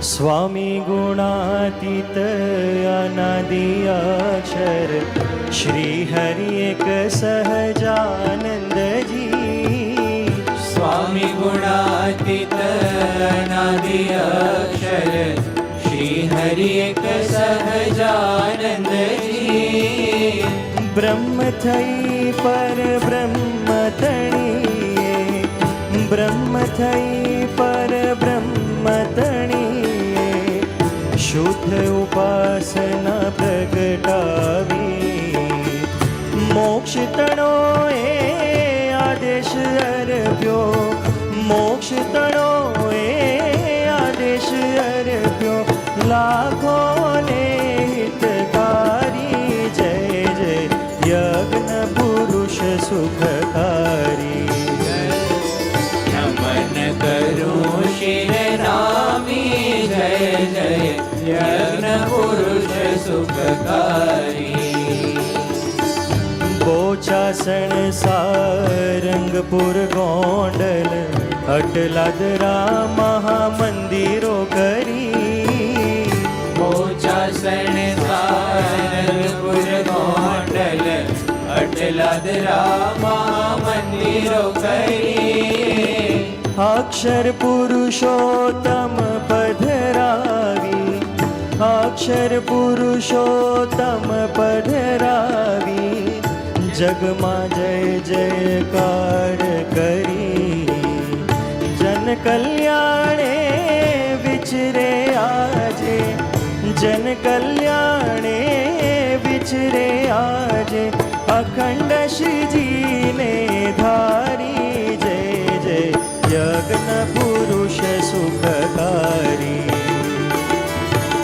स्वामी गुणातीत अनादि अक्षर श्री हरि एक सहजानंद जी। स्वामी गुणातीत अनादि अक्षर श्री हरि एक सहजानंद जी। ब्रह्म थई पर ब्रह्म तणिये, ब्रह्म थई पर ब्रह्म तणिये, शुद्ध उपासना प्रगटावी। मोक्ष तणो ए आदेश अर्प्यो, मोक्ष तणो ए आदेश अर्प्यो, लाखों ने हितकारी। जय जय यज्ञ पुरुष सुखकारी। नमन करूं शिरनामी, जय जय यज्ञ पुरुष सुखकारी। बोचासण सारंगपुर गोंडल, अटलादरा महामंदिरो करी। बोचासण सारंगपुर गोंडल, अटलादरा महामंदिरो करी। अक्षर पुरुषोत्तम पधरावी, अक्षर पुरुषोत्तम पधरावी। जगमा जय जयकार करी, जन कल्याणे विचरे आजे, जन कल्याणे विचरे आजे। अखंड श्रीजी ने धारी, जय जय यज्ञ पुरुष सुखकारी।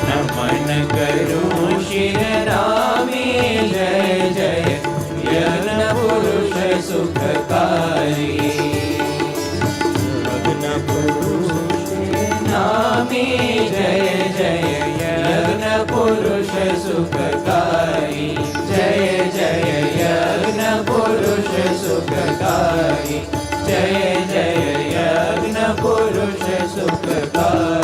नमन करूं शिरनामी, जय जय यज्ञ पुरुष सुखकारी। यज्ञ पुरुष नामी, जय जय यज्ञ पुरुष सुखकारी। जय जय यज्ञ पुरुष सुखकारी। जय जय यज्ञ पुरुष सुखकारी।